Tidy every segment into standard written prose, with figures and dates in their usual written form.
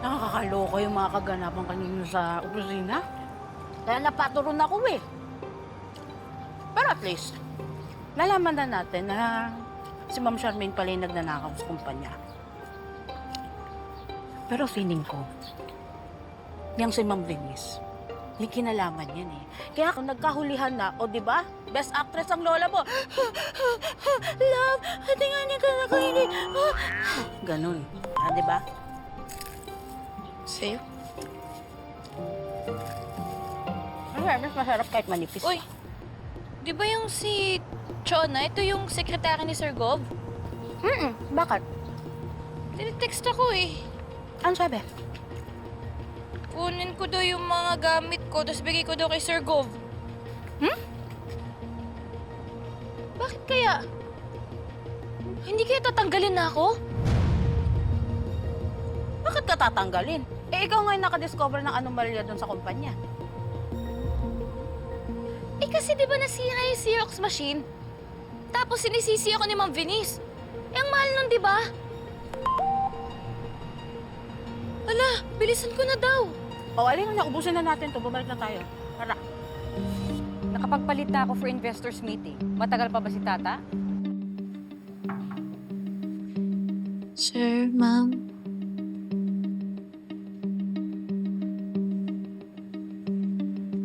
Nakakaloka yung mga kaganapan kanina sa opisina. Kaya napaturon ako eh. Pero at least, nalaman na natin na si Ma'am Charmaine pala yung nagnanakaw sa kumpanya. Pero feeling ko, yang si Ma'am Denise, may kinalaman yan eh. Kaya kung nagkahulihan na, o di ba? Best actress ang lola mo. Love, hati nga niya ka na kainin. Ganun. Ah, di ba? Sa'yo? Ay, mas masarap kahit manipis. Uy! Di ba yung si Chona, ito yung sekretary ni Sir Gov? Bakit? Tinitext ako eh. Ano sabi? Kunin ko daw yung mga gamit ko, tapos bigay ko daw kay Sir Gov. Bakit kaya? Hindi kaya tatanggalin na ako? Bakit ka tatanggalin? Eh, ikaw ngayon nakadiscover ng anomalya doon sa kumpanya. Eh kasi di ba nasira yung Xerox machine? Tapos sinisisi ako ni Ma'am Venice. Eh ang mahal nun, di ba? Ala, bilisan ko na daw. O, alin na, ubusin na natin to. Bumalik na tayo. Tara. Nakapagpalit na ako for investors meeting. Matagal pa ba si Tata? Sir, Ma'am.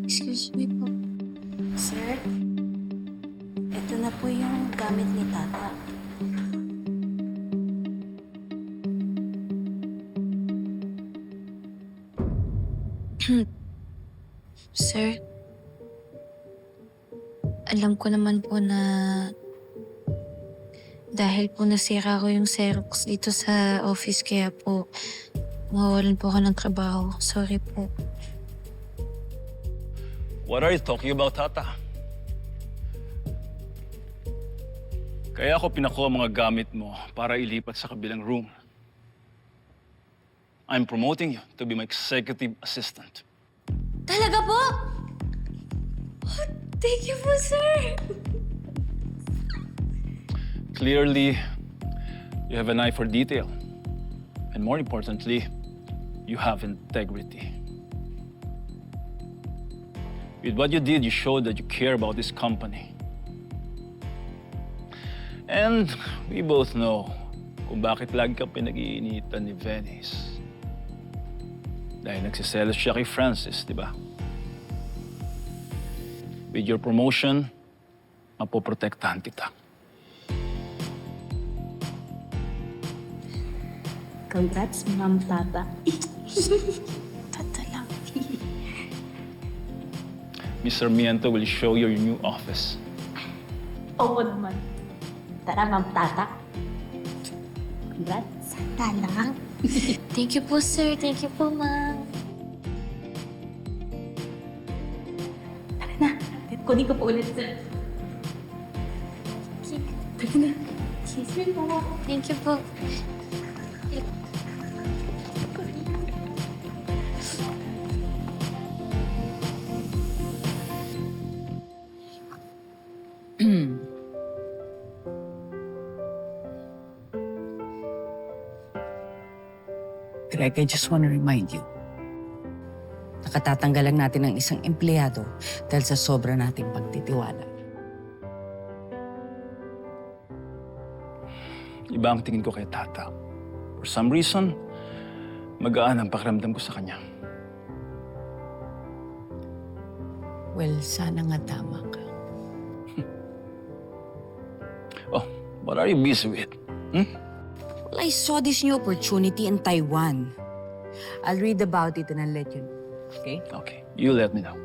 Excuse me po. Sir, ito na po yung gamit ni Tata. Sir, alam ko naman po na dahil po nasira ko yung Xerox dito sa office kaya po mawawalan po ako ng trabaho. Sorry po. What are you talking about, Tata? Kaya ako pinakuha mga gamit mo para ilipat sa kabilang room. I'm promoting you to be my executive assistant. Talaga po? Oh, thank you po, sir. Clearly, you have an eye for detail. And more importantly, you have integrity. With what you did, you showed that you care about this company. And we both know kung bakit lagi ka pinag-iinitan ni Venice. Dahil nagsiselos siya kay Francis, di ba? With your promotion, mapoprotektahan kita. Congrats, Ma'am Tata. Tata lang. Mr. Miento will show you your new office. Oo naman. Tara, Ma'am Tata. Congrats. Tata lang. Thank you po, sir. Thank you po, ma'am. Tara na. Kunin ko po ulit, sir. Tara na. Excuse me po. Thank you po. Greg, I just want to remind you, nakatatanggal lang natin ng isang empleyado dahil sa sobra nating pagtitiwala. Iba ang tingin ko kay Tata. For some reason, magaan ang pakiramdam ko sa kanya. Well, sana nga tama ka. Oh, what are you busy with? Well, I saw this new opportunity in Taiwan. I'll read about it and I'll let you know. Okay? Okay, you let me know.